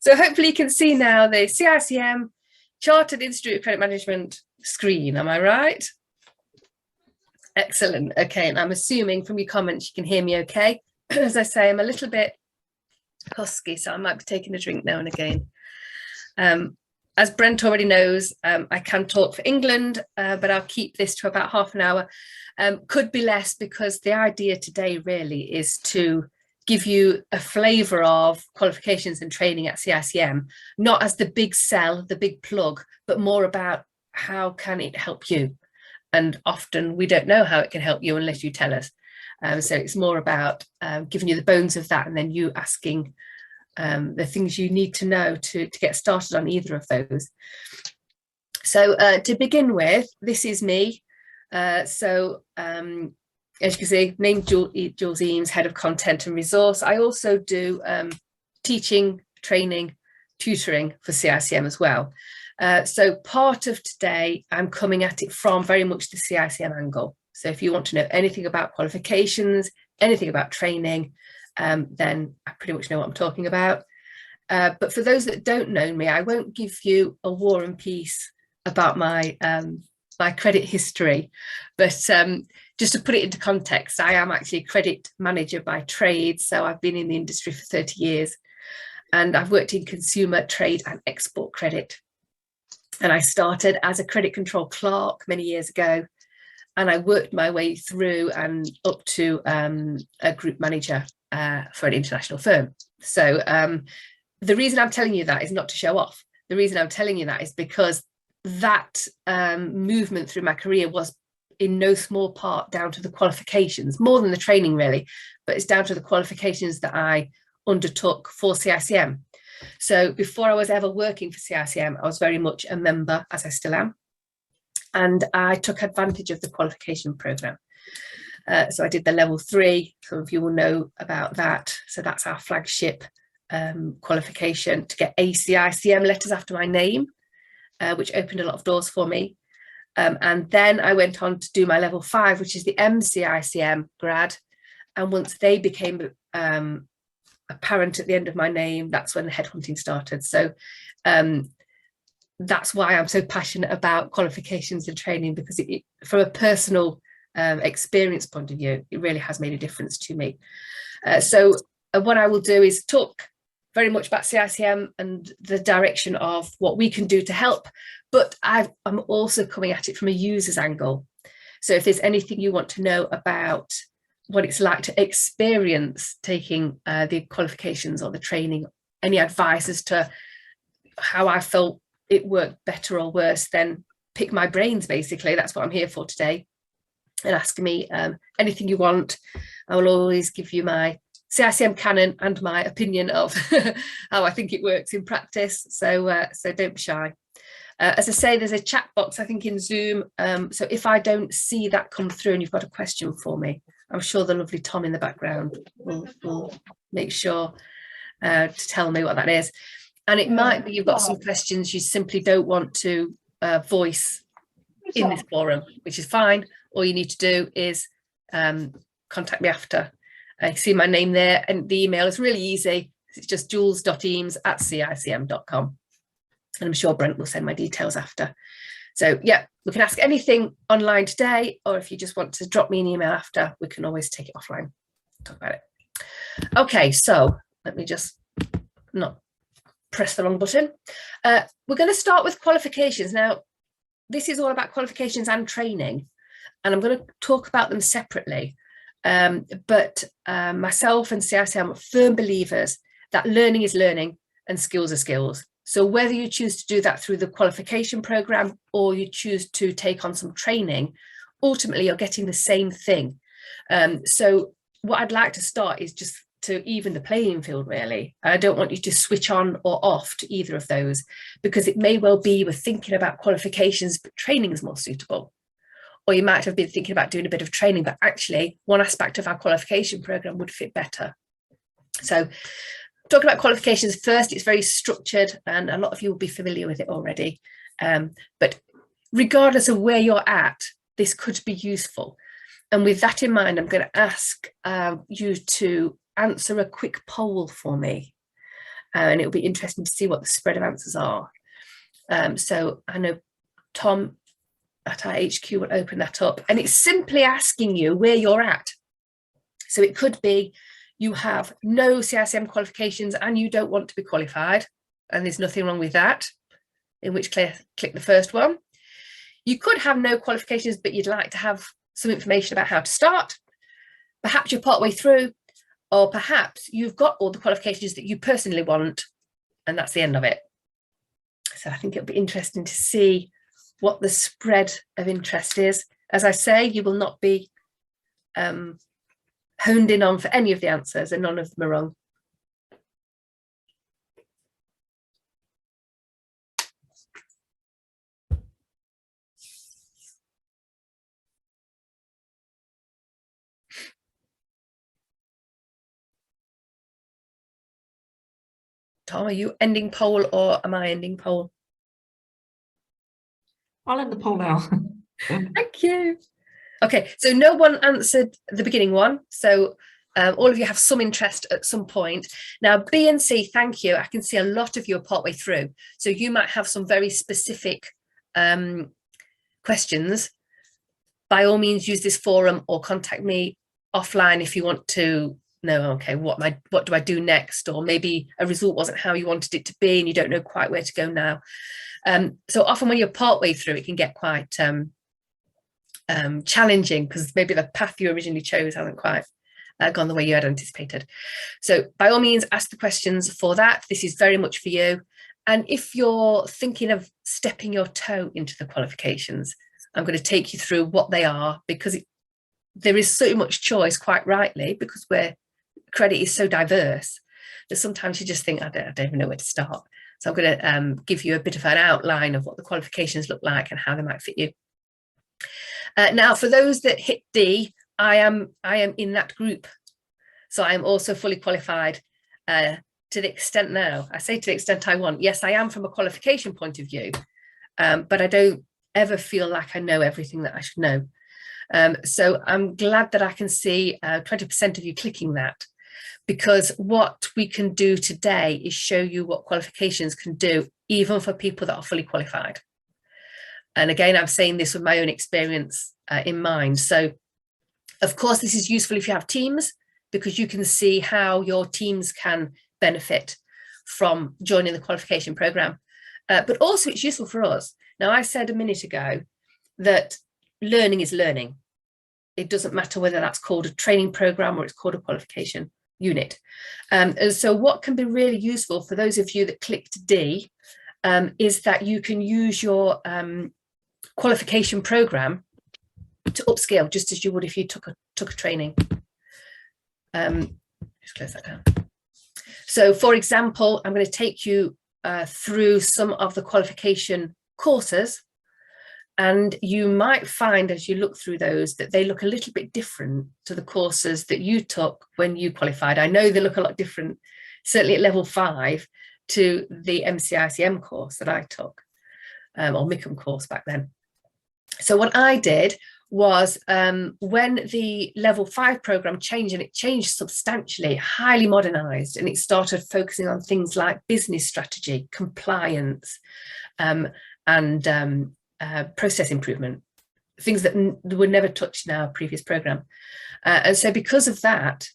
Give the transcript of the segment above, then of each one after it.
So hopefully you can see now the CICM Chartered Institute of Credit Management screen. Am I right? Excellent. Okay, and I'm assuming from your comments you can hear me okay. As I say, I'm a little bit husky, so I might be taking a drink now and again. As Brent already knows, I can talk for England, but I'll keep this to about half an hour. Could be less, because the idea today really is to give you a flavour of qualifications and training at CICM, not as the big sell, the big plug, but more about how can it help you. And often we don't know how it can help you unless you tell us. So it's more about giving you the bones of that, and then you asking the things you need to know to get started on either of those. So to begin with, this is me. As you can see, named Jules Eames, Head of Content and Resource. I also do teaching, training, tutoring for CICM as well. So part of today, I'm coming at it from very much the CICM angle. So if you want to know anything about qualifications, anything about training, then I pretty much know what I'm talking about. But for those that don't know me, I won't give you a war and peace about my credit history, but just to put it into context, I am actually a credit manager by trade. So I've been in the industry for 30 years, and I've worked in consumer, trade and export credit. And I started as a credit control clerk many years ago, and I worked my way through and up to a group manager for an international firm. So the reason I'm telling you that is not to show off. The reason I'm telling you that is because that movement through my career was in no small part down to the qualifications, more than the training really, but it's down to the qualifications that I undertook for CICM. So before I was ever working for CICM, I was very much a member, as I still am, and I took advantage of the qualification programme. So I did the level 3, some of you will know about that. So that's our flagship qualification to get CICM letters after my name, which opened a lot of doors for me. And then I went on to do my level 5, which is the CICM grad. And once they became apparent at the end of my name, that's when the headhunting started. So that's why I'm so passionate about qualifications and training, because from a personal experience point of view, it really has made a difference to me. So what I will do is talk very much about CICM and the direction of what we can do to help, but I'm also coming at it from a user's angle. So if there's anything you want to know about what it's like to experience taking the qualifications or the training, any advice as to how I felt it worked better or worse, then pick my brains, basically. That's what I'm here for today. And ask me anything you want. I will always give you my CICM canon and my opinion of how I think it works in practice. So don't be shy. As I say, there's a chat box, I think, in Zoom. So if I don't see that come through and you've got a question for me, I'm sure the lovely Tom in the background will make sure to tell me what that is. And it might be you've got some questions you simply don't want to voice in this forum, which is fine. All you need to do is contact me after. I see my name there, and the email is really easy. It's just jules.eames@cicm.com. And I'm sure Brent will send my details after. So yeah, we can ask anything online today, or if you just want to drop me an email after, we can always take it offline, talk about it. Okay, so let me just not press the wrong button. We're going to start with qualifications. Now, this is all about qualifications and training, and I'm going to talk about them separately. But myself and CICM are firm believers that learning is learning and skills are skills. So whether you choose to do that through the qualification programme or you choose to take on some training, ultimately you're getting the same thing. So what I'd like to start is just to even the playing field, really. I don't want you to switch on or off to either of those, because it may well be you were thinking about qualifications, but training is more suitable. Or you might have been thinking about doing a bit of training, but actually one aspect of our qualification programme would fit better. So talking about qualifications first, it's very structured and a lot of you will be familiar with it already. But regardless of where you're at, this could be useful. And with that in mind, I'm going to ask you to answer a quick poll for me. and it'll be interesting to see what the spread of answers are. So I know Tom at our HQ will open that up, and it's simply asking you where you're at. So it could be you have no CICM qualifications and you don't want to be qualified, and there's nothing wrong with that, in which case click the first one. You could have no qualifications, but you'd like to have some information about how to start. Perhaps you're partway through, or perhaps you've got all the qualifications that you personally want, and that's the end of it. So I think it'll be interesting to see what the spread of interest is. As I say, you will not be honed in on for any of the answers, and none of them are wrong. Tom, are you ending poll or am I ending poll? I'll end the poll now. Thank you. Okay, so no one answered the beginning one. So all of you have some interest at some point. Now, B and C, thank you. I can see a lot of you are partway through. So you might have some very specific questions. By all means, use this forum or contact me offline if you want to know, okay, what do I do next? Or maybe a result wasn't how you wanted it to be and you don't know quite where to go now. So often when you're partway through, it can get quite challenging because maybe the path you originally chose hasn't quite gone the way you had anticipated. So by all means, ask the questions for that. This is very much for you. And if you're thinking of stepping your toe into the qualifications, I'm going to take you through what they are, because there is so much choice, quite rightly, because credit is so diverse that sometimes you just think, I don't even know where to start. So I'm going to give you a bit of an outline of what the qualifications look like and how they might fit you. Now, for those that hit D, I am in that group. So I am also fully qualified to the extent now. I say to the extent I want. Yes, I am from a qualification point of view, but I don't ever feel like I know everything that I should know. So I'm glad that I can see 20% of you clicking that, because what we can do today is show you what qualifications can do, even for people that are fully qualified. And again, I'm saying this with my own experience in mind. So of course, this is useful if you have teams, because you can see how your teams can benefit from joining the qualification program. But also it's useful for us. Now, I said a minute ago that learning is learning. It doesn't matter whether that's called a training program or it's called a qualification unit. And so what can be really useful for those of you that clicked D is that you can use your qualification program to upscale, just as you would if you took a training. Just close that down. So for example, I'm going to take you through some of the qualification courses, and you might find as you look through those that they look a little bit different to the courses that you took when you qualified. I know they look a lot different, certainly at level 5, to the CICM course that I took, or MICM course back then. So what I did was when the level 5 program changed, and it changed substantially, highly modernized, and it started focusing on things like business strategy, compliance, and process improvement, things that were never touched in our previous program. And so because of that,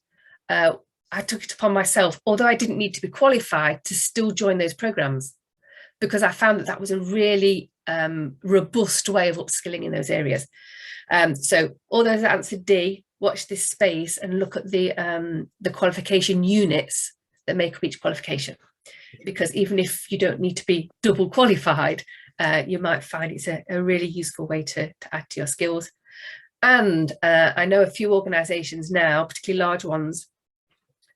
I took it upon myself, although I didn't need to be qualified, to still join those programs, because I found that that was a really robust way of upskilling in those areas. So all those that answered D, watch this space and look at the qualification units that make up each qualification, because even if you don't need to be double qualified, you might find it's a really useful way to add to your skills. And I know a few organisations now, particularly large ones,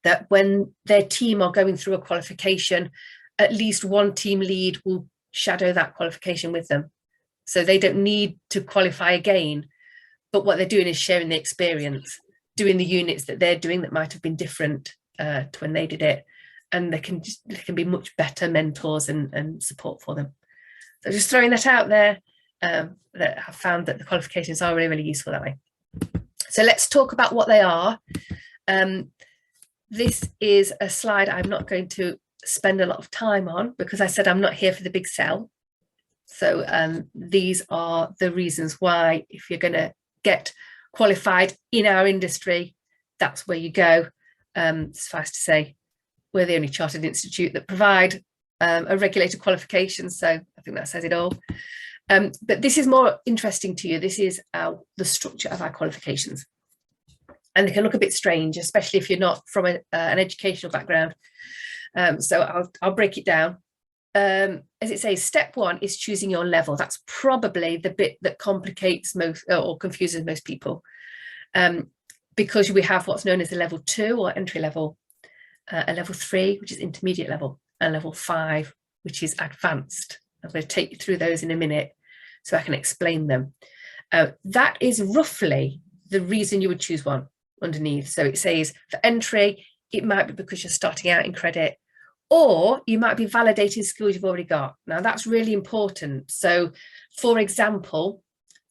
that when their team are going through a qualification, at least one team lead will shadow that qualification with them. So they don't need to qualify again, but what they're doing is sharing the experience, doing the units that they're doing that might have been different to when they did it. And they can be much better mentors and support for them. So just throwing that out there, that I've found that the qualifications are really, really useful that way. So let's talk about what they are. This is a slide I'm not going to spend a lot of time on, because I said I'm not here for the big sell. So these are the reasons why, if you're going to get qualified in our industry, that's where you go. Suffice to say, we're the only chartered institute that provide a regulated qualification. So I think that says it all. But this is more interesting to you. This is the structure of our qualifications. And they can look a bit strange, especially if you're not from an educational background. So I'll break it down. As it says, step one is choosing your level. That's probably the bit that complicates most or confuses most people, because we have what's known as a level 2 or entry level, a level 3, which is intermediate level, and level 5, which is advanced. I'm going to take you through those in a minute so I can explain them. That is roughly the reason you would choose one underneath. So it says for entry, it might be because you're starting out in credit, or you might be validating skills you've already got. Now that's really important. So for example,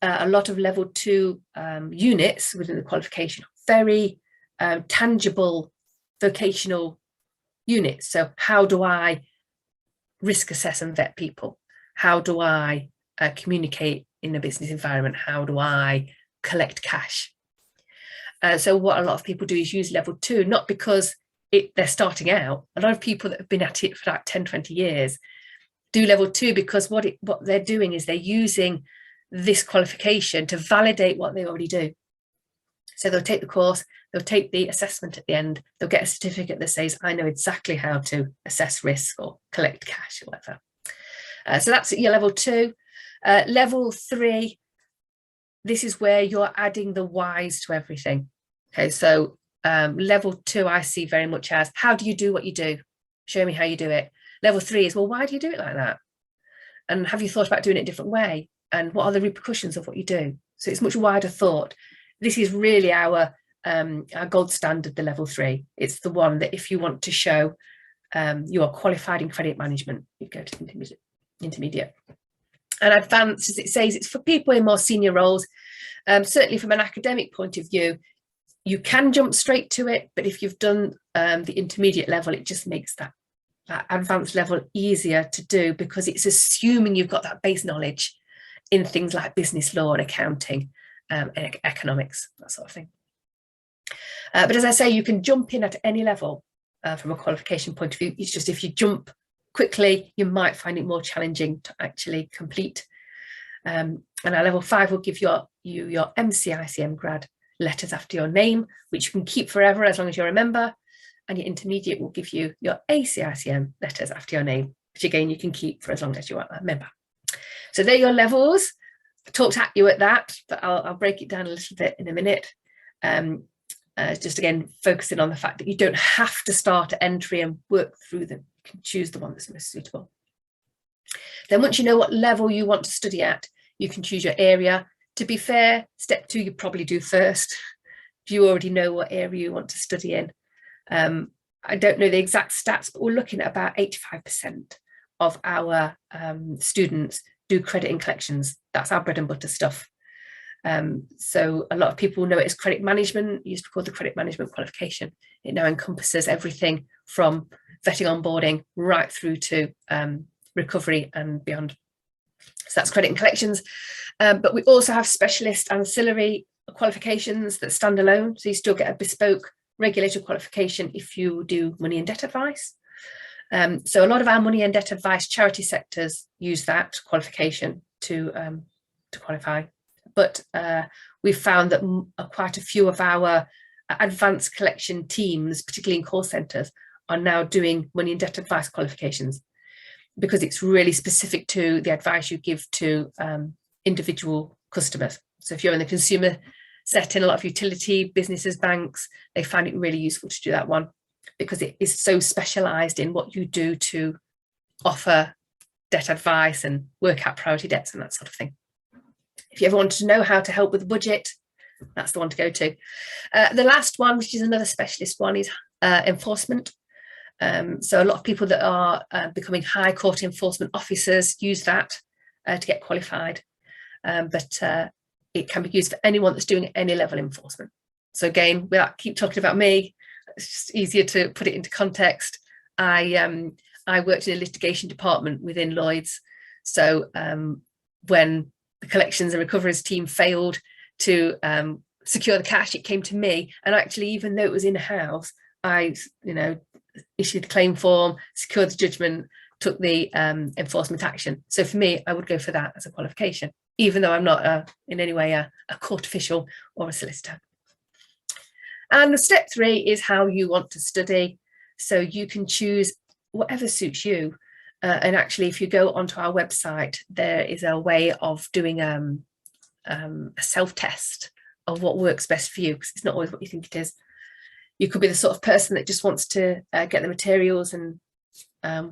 a lot of level 2 units within the qualification are very tangible vocational units. So how do I risk assess and vet people? How do I communicate in a business environment? How do I collect cash? So what a lot of people do is use level 2, not because they're starting out. A lot of people that have been at it for like 10, 20 years do level 2 because what they're doing is they're using this qualification to validate what they already do. So they'll take the course, they'll take the assessment at the end, they'll get a certificate that says, I know exactly how to assess risk or collect cash or whatever. So that's your level 2. Level 3, this is where you're adding the whys to everything. Okay, so level 2 I see very much as, how do you do what you do? Show me how you do it. Level 3 is, well, why do you do it like that? And have you thought about doing it a different way? And what are the repercussions of what you do? So it's much wider thought. This is really our gold standard, the level 3. It's the one that if you want to show you are qualified in credit management, you go to intermediate. And advanced, as it says, it's for people in more senior roles. Certainly from an academic point of view, you can jump straight to it, but if you've done the intermediate level, it just makes that advanced level easier to do, because it's assuming you've got that base knowledge in things like business law and accounting and economics, that sort of thing. But as I say, you can jump in at any level from a qualification point of view. It's just if you jump quickly, you might find it more challenging to actually complete. And our level 5 will give you your CICM grad letters after your name, which you can keep forever as long as you're a member. And your intermediate will give you your CICM letters after your name, which again you can keep for as long as you are a member. So they're your levels. I talked at you at that, but I'll break it down a little bit in a minute. Just again, focusing on the fact that you don't have to start at entry and work through them. You can choose the one that's most suitable. Then once you know what level you want to study at, you can choose your area. To be fair, step 2 you probably do first, if you already know what area you want to study in. I don't know the exact stats, but we're looking at about 85% of our students do credit and collections. That's our bread and butter stuff. So a lot of people know it as credit management. It used to be called the credit management qualification. It now encompasses everything from vetting, onboarding, right through to recovery and beyond. So that's credit and collections. But we also have specialist ancillary qualifications that stand alone. So you still get a bespoke regulated qualification if you do money and debt advice. So a lot of our money and debt advice charity sectors use that qualification to qualify. But we've found that quite a few of our advanced collection teams, particularly in call centres, are now doing money and debt advice qualifications, because it's really specific to the advice you give to individual customers. So if you're in the consumer setting, a lot of utility businesses, banks, they find it really useful to do that one, because it is so specialised in what you do to offer debt advice and work out priority debts and that sort of thing. If you ever want to know how to help with the budget, that's the one to go to. The last one, which is another specialist one, is enforcement. So a lot of people that are becoming high court enforcement officers use that to get qualified. But it can be used for anyone that's doing any level enforcement. So again, without keep talking about me, it's just easier to put it into context. I worked in a litigation department within Lloyd's. So when the collections and recoveries team failed to secure the cash, it came to me. And actually, even though it was in-house, I, issued the claim form, secured the judgment, took the enforcement action. So for me, I would go for that as a qualification, even though I'm not in any way a court official or a solicitor. And step 3 is how you want to study. So you can choose whatever suits you. And actually, if you go onto our website, there is a way of doing a self-test of what works best for you, because it's not always what you think it is. You could be the sort of person that just wants to get the materials and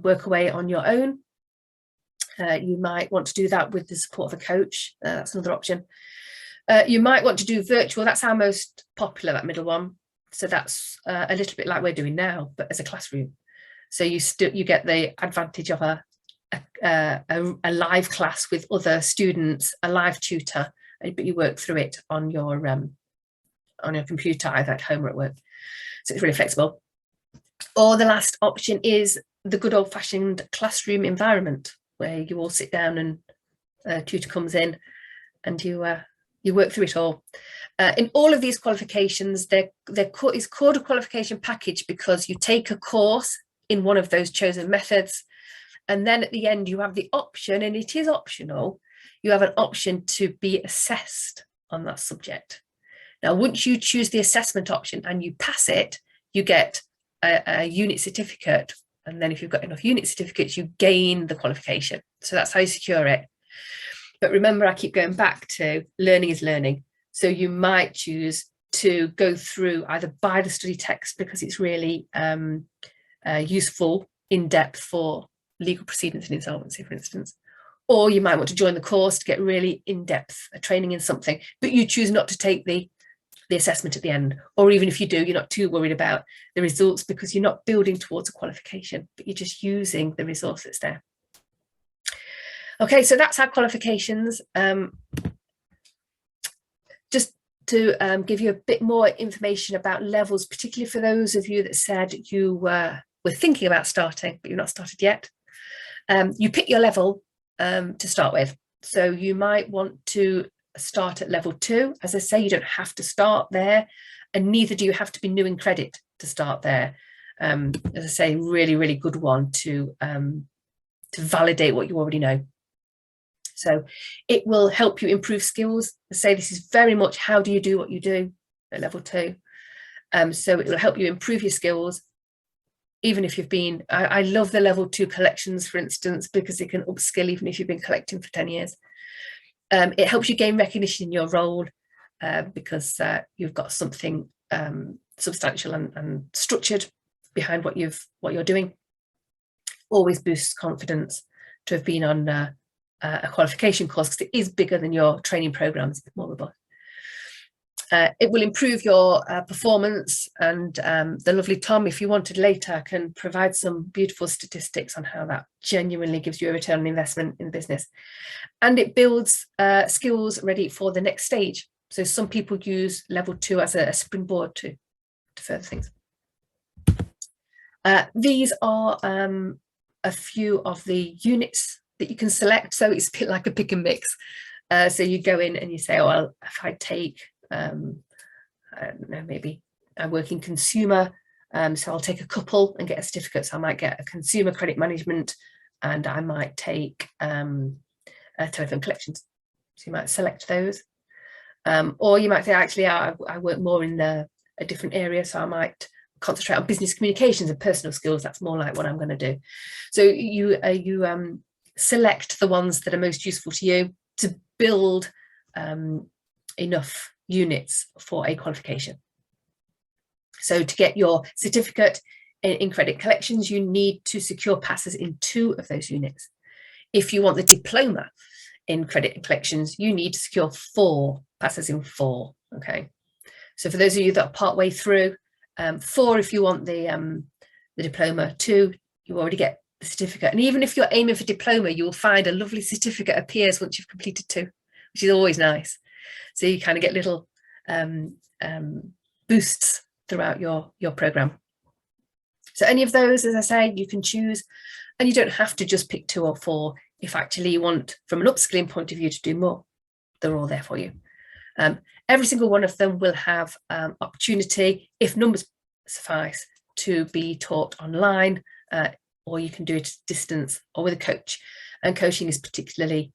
work away on your own. You might want to do that with the support of a coach. That's another option. You might want to do virtual. That's our most popular, that middle one. So that's a little bit like we're doing now, but as a classroom. So you get the advantage of a live class with other students, a live tutor, but you work through it on your computer, either at home or at work. So it's really flexible. Or the last option is the good old-fashioned classroom environment, where you all sit down and a tutor comes in and you work through it all. In all of these qualifications, there is called a qualification package because you take a course in one of those chosen methods, and then at the end you have the option, and it is optional, you have an option to be assessed on that subject. Now, once you choose the assessment option and you pass it, you get a unit certificate, and then if you've got enough unit certificates, you gain the qualification. So that's how you secure it. But remember, I keep going back to learning is learning. So you might choose to go through, either buy the study text because it's really useful, in depth for legal proceedings and insolvency, for instance, or you might want to join the course to get really in-depth training in something, but you choose not to take the assessment at the end. Or even if you do, you're not too worried about the results because you're not building towards a qualification, but you're just using the resource that's there. Okay, so that's our qualifications. Just to give you a bit more information about levels, particularly for those of you that said you were thinking about starting, but you're not started yet. You pick your level to start with. So you might want to start at level 2. As I say, you don't have to start there, and neither do you have to be new in credit to start there. As I say, really, really good one to validate what you already know. So it will help you improve skills. I say this is very much how do you do what you do at level 2. So it will help you improve your skills. Even if you've been, I love the level 2 collections, for instance, because it can upskill even if you've been collecting for 10 years. It helps you gain recognition in your role because you've got something substantial and structured behind what you're doing. Always boosts confidence to have been on a qualification course, because it is bigger than your training programs, more robust. It will improve your performance, and the lovely Tom, if you wanted later, can provide some beautiful statistics on how that genuinely gives you a return on investment in the business. And it builds skills ready for the next stage. So some people use level 2 as a springboard to further things. These are a few of the units that you can select. So it's a bit like a pick and mix. So you go in and you say, oh, well, if I take I don't know, maybe I work in consumer, so I'll take a couple and get a certificate. So I might get a consumer credit management, and I might take telephone collections. So you might select those, or you might say, actually, I work more in a different area, so I might concentrate on business communications and personal skills. That's more like what I'm going to do. So you select the ones that are most useful to you to build enough units for a qualification. So to get your certificate in credit collections, you need to secure passes in 2 of those units. If you want the diploma in credit and collections, you need to secure 4 passes in 4. Okay. So for those of you that are part way through, 4 if you want the diploma, 2 you already get the certificate. And even if you're aiming for diploma, you will find a lovely certificate appears once you've completed 2, which is always nice. So you kind of get little boosts throughout your program. So any of those, as I say, you can choose, and you don't have to just pick 2 or 4 if actually you want, from an upskilling point of view, to do more. They're all there for you. Every single one of them will have opportunity, if numbers suffice, to be taught online, or you can do it at distance or with a coach. And coaching is particularly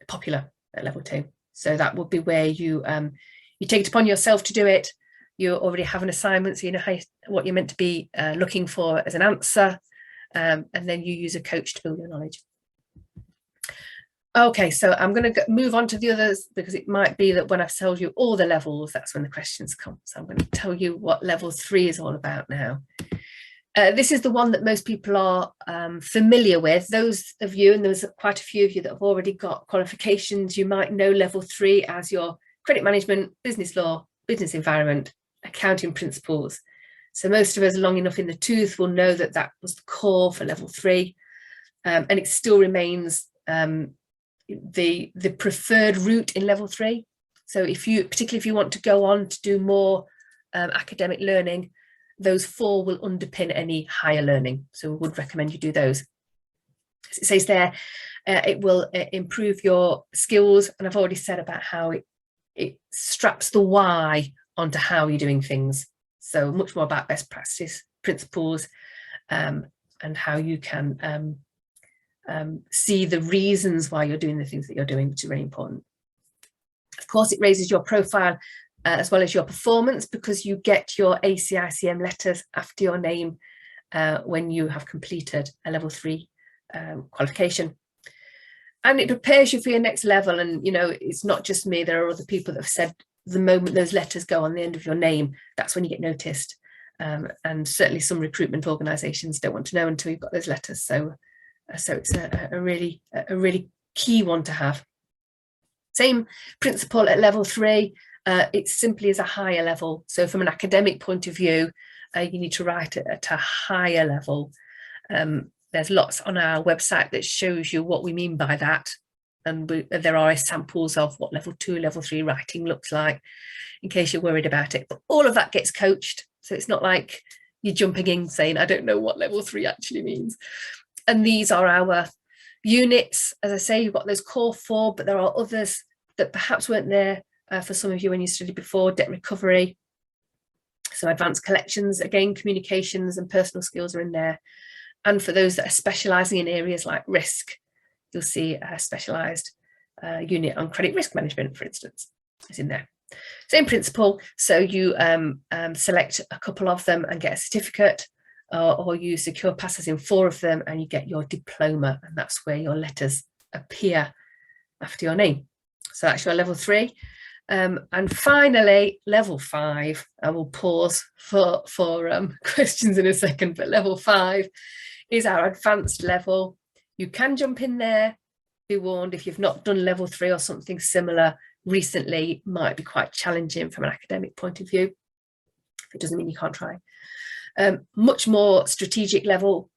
popular at level 2. So that would be where you take it upon yourself to do it. You already have an assignment, so you know what you're meant to be looking for as an answer, and then you use a coach to build your knowledge. Okay, so I'm going to move on to the others, because it might be that when I've told you all the levels, that's when the questions come. So I'm going to tell you what level 3 is all about now. This is the one that most people are familiar with. Those of you, and there's quite a few of you that have already got qualifications, you might know level 3 as your credit management, business law, business environment, accounting principles. So most of us long enough in the tooth will know that that was the core for level 3, and it still remains the preferred route in level 3. So particularly if you want to go on to do more academic learning, those 4 will underpin any higher learning. So we would recommend you do those. As it says there, it will improve your skills, and I've already said about how it straps the why onto how you're doing things. So much more about best practice principles, and how you can see the reasons why you're doing the things that you're doing, which is really important. Of course, it raises your profile as well as your performance, because you get your ACICM letters after your name when you have completed a level 3 qualification. And it prepares you for your next level. And, you know, it's not just me, there are other people that have said the moment those letters go on the end of your name, that's when you get noticed. And certainly some recruitment organisations don't want to know until you've got those letters. So it's a really key one to have. Same principle at level 3. It simply is a higher level. So from an academic point of view, you need to write it at a higher level. There's lots on our website that shows you what we mean by that. And there are samples of what level 2, level 3 writing looks like, in case you're worried about it. But all of that gets coached. So it's not like you're jumping in saying, I don't know what level 3 actually means. And these are our units. As I say, you've got those core 4, but there are others that perhaps weren't there for some of you when you studied before. Debt recovery, so advanced collections, again, communications and personal skills are in there. And for those that are specialising in areas like risk, you'll see a specialised unit on credit risk management, for instance, is in there. Same principle. So you select a couple of them and get a certificate, or you secure passes in 4 of them and you get your diploma, and that's where your letters appear after your name. So that's your level 3. And finally, level 5. I will pause for questions in a second, but level 5 is our advanced level. You can jump in there. Be warned, if you've not done level 3 or something similar recently, it might be quite challenging from an academic point of view. It doesn't mean you can't try. Much more strategic level.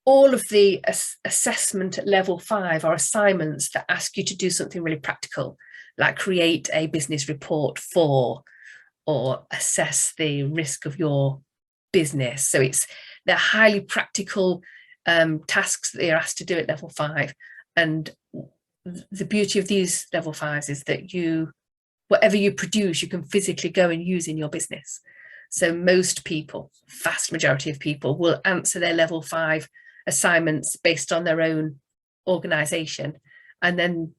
All of the assessment at level 5 are assignments that ask you to do something really practical, like create a business report for, or assess the risk of your business. So they're highly practical tasks that you're asked to do at level 5. And the beauty of these level 5s is that whatever you produce, you can physically go and use in your business. So most people, vast majority of people, will answer their level 5 assignments based on their own organisation. And then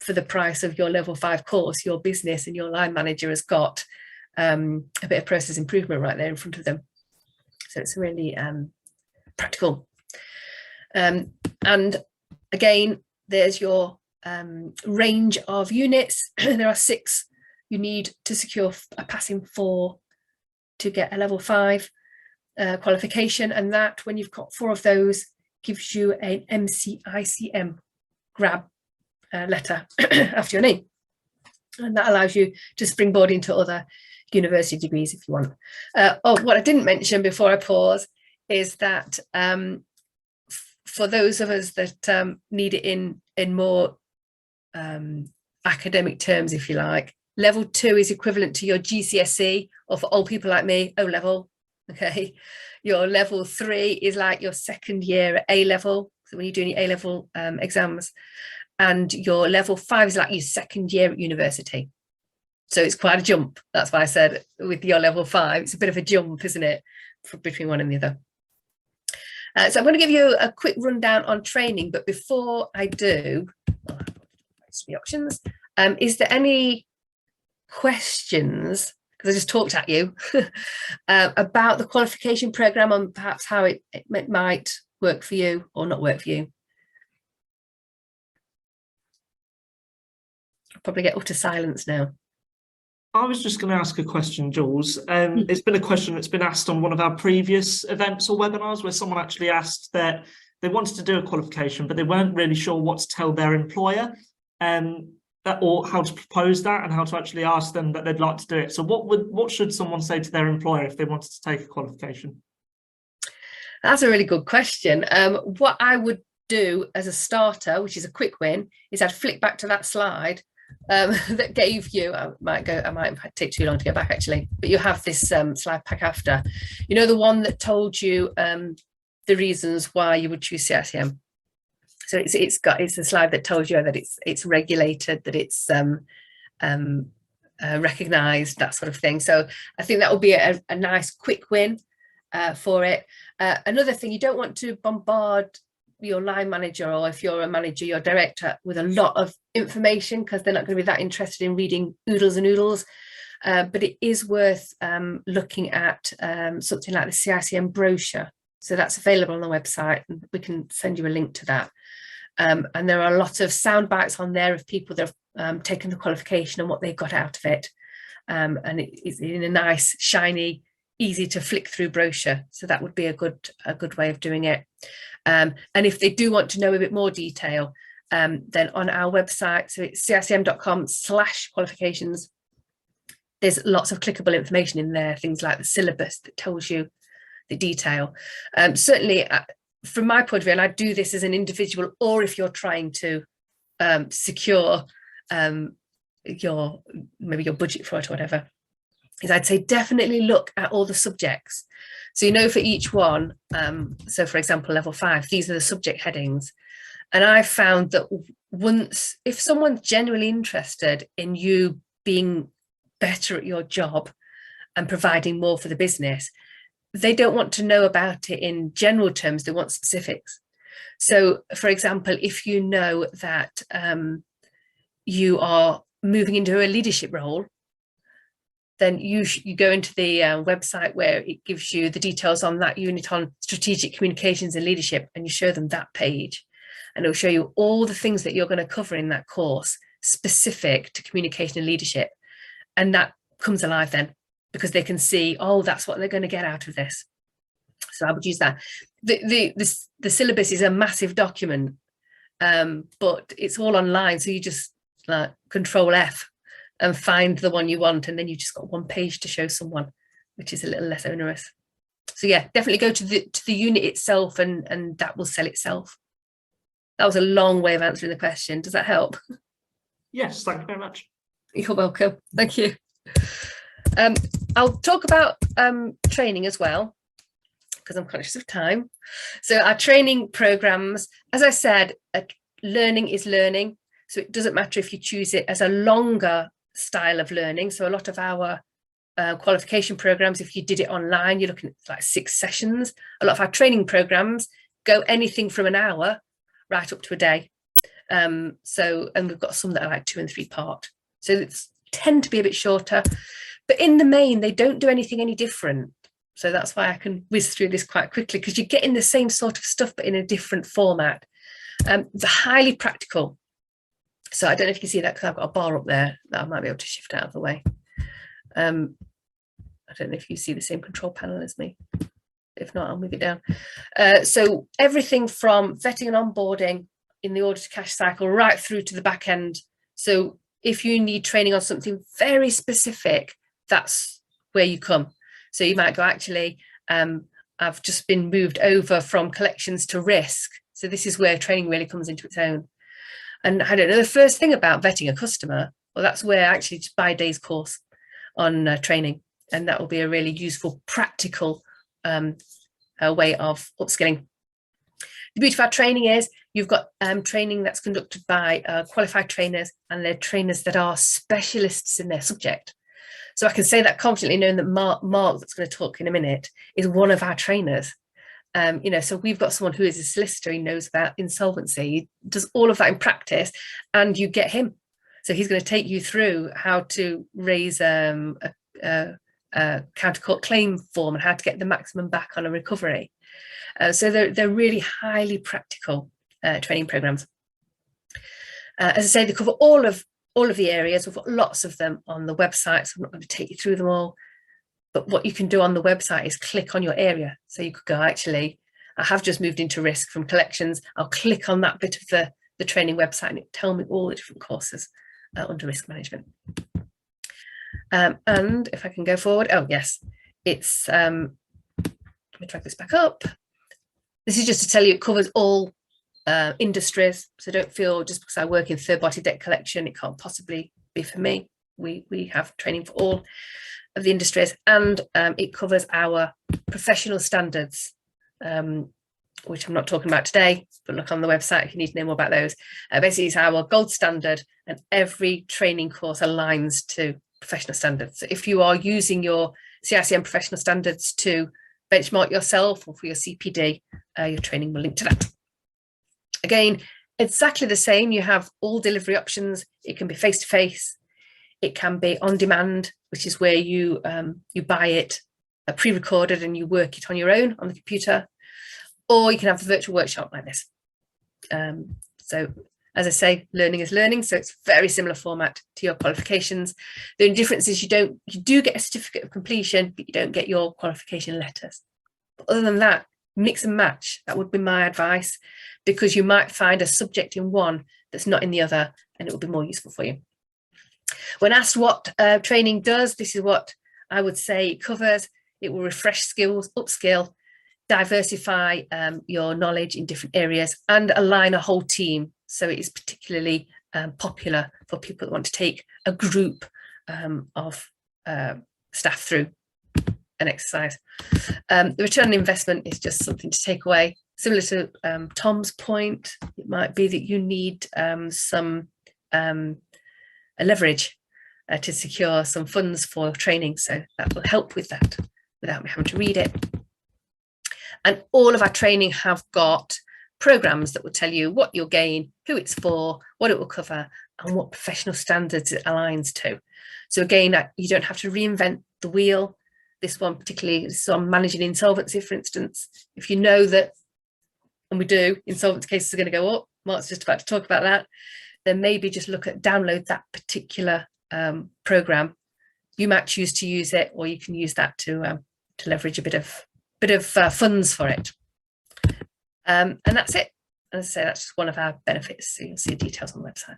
for the price of your level 5 course, your business and your line manager has got a bit of process improvement right there in front of them. So it's really practical. And again, there's your range of units. There are 6 you need to secure a passing 4 to get a level 5 qualification, and that, when you've got 4 of those, gives you an CICM grab letter after your name, and that allows you to springboard into other university degrees if you want. What I didn't mention before I pause is that for those of us that need it in more academic terms, if you like, level 2 is equivalent to your GCSE, or for old people like me, O-level. Okay, your level 3 is like your second year at A level, so when you're doing your A level exams, and your level 5 is like your second year at university. So it's quite a jump. That's why I said with your level 5, it's a bit of a jump, isn't it, between one and the other. So I'm going to give you a quick rundown on training, but before I do, the options. Is there any questions, because I just talked at you, about the qualification programme and perhaps how it might work for you or not work for you? I'll probably get utter silence now. I was just going to ask a question, Jules. It's been a question that's been asked on one of our previous events or webinars where someone actually asked that they wanted to do a qualification, but they weren't really sure what to tell their employer or how to propose that and how to actually ask them that they'd like to do it. So what should someone say to their employer if they wanted to take a qualification? That's a really good question. What I would do as a starter, which is a quick win, is I'd flick back to that slide that gave you, I might take too long to go back actually, but you have this slide pack after, you know, the one that told you the reasons why you would choose CICM. So it's a slide that tells you that it's regulated, that it's recognised, that sort of thing. So I think that will be a nice quick win for it. Another thing, you don't want to bombard your line manager, or if you're a manager, your director, with a lot of information, because they're not going to be that interested in reading oodles and oodles. But it is worth looking at something like the CICM brochure. So that's available on the website, and we can send you a link to that. And there are a lot of sound bites on there of people that have taken the qualification and what they got out of it. And it's in a nice, shiny, easy to flick through brochure. So that would be a good way of doing it. And if they do want to know a bit more detail, then on our website, so it's cicm.com/qualifications, there's lots of clickable information in there, things like the syllabus that tells you the detail. Certainly, from my point of view, and I do this as an individual, or if you're trying to secure maybe your budget for it or whatever, is I'd say definitely look at all the subjects. So you know for each one, so for example, level 5, these are the subject headings. And I found that if someone's genuinely interested in you being better at your job and providing more for the business, they don't want to know about it in general terms, they want specifics. So for example, if you know that you are moving into a leadership role, then you go into the website where it gives you the details on that unit on strategic communications and leadership, and you show them that page, and it'll show you all the things that you're going to cover in that course specific to communication and leadership. And that comes alive then, because they can see, oh, that's what they're going to get out of this. So I would use that. The syllabus is a massive document, but it's all online. So you just like Control F and find the one you want, and then you just got one page to show someone, which is a little less onerous. So yeah, definitely go to the unit itself, and that will sell itself. That was a long way of answering the question. Does that help? Yes, thank you very much. You're welcome. Thank you. I'll talk about training as well, because I'm conscious of time. So our training programs, as I said, learning is learning. So it doesn't matter if you choose it as a longer style of learning. So a lot of our qualification programs, if you did it online, you're looking at like 6 sessions. A lot of our training programs go anything from an hour right up to a day. And we've got some that are like 2 and 3 part. So it's tend to be a bit shorter, but in the main, they don't do anything any different. So that's why I can whiz through this quite quickly, because you're getting the same sort of stuff, but in a different format. They're highly practical. So I don't know if you can see that, because I've got a bar up there that I might be able to shift out of the way. I don't know if you see the same control panel as me. If not, I'll move it down. So everything from vetting and onboarding in the order to cash cycle right through to the back end. So if you need training on something very specific, that's where you come. So you might go, actually, I've just been moved over from collections to risk. So this is where training really comes into its own. And I don't know, the first thing about vetting a customer, well, that's where actually just buy a day's course on training. And that will be a really useful, practical way of upskilling. The beauty of our training is you've got training that's conducted by qualified trainers, and they're trainers that are specialists in their subject. So I can say that confidently, knowing that Mark that's going to talk in a minute, is one of our trainers. So we've got someone who is a solicitor, he knows about insolvency, he does all of that in practice, and you get him. So he's going to take you through how to raise a counter court claim form and how to get the maximum back on a recovery. So they're really highly practical training programs. As I say, they cover all of the areas. We've got lots of them on the website, so I'm not going to take you through them all. But what you can do on the website is click on your area. So you could go, actually, I have just moved into risk from collections. I'll click on that bit of the training website, and it'll tell me all the different courses under risk management. And if I can go forward, oh yes, it's, let me drag this back up. This is just to tell you it covers all industries. So don't feel just because I work in third-party debt collection, it can't possibly be for me. We have training for all of the industries, and it covers our professional standards, which I'm not talking about today, but look on the website if you need to know more about those. Basically, it's our gold standard, and every training course aligns to professional standards. So if you are using your CICM professional standards to benchmark yourself or for your CPD, your training will link to that. Again, exactly the same. You have all delivery options. It can be face-to-face. It can be on demand, which is where you buy it pre-recorded and you work it on your own on the computer, or you can have a virtual workshop like this. So as I say, learning is learning. So it's very similar format to your qualifications. The only difference is you do get a certificate of completion, but you don't get your qualification letters. But other than that, mix and match. That would be my advice, because you might find a subject in one that's not in the other, and it will be more useful for you. When asked what training does, this is what I would say it covers. It will refresh skills, upskill, diversify your knowledge in different areas, and align a whole team. So it is particularly popular for people that want to take a group of staff through an exercise. The return on investment is just something to take away. Similar to Tom's point, it might be that you need some leverage to secure some funds for training. So that will help with that without me having to read it. And all of our training have got programs that will tell you what you'll gain, who it's for, what it will cover, and what professional standards it aligns to. So again, you don't have to reinvent the wheel. This one particularly is on managing insolvency, for instance. If you know that, and we do, insolvency cases are going to go up, Mark's just about to talk about that, then maybe just download that particular program. You might choose to use it, or you can use that to leverage a bit of funds for it. And that's it. As I say, that's just one of our benefits. So you'll see details on the website.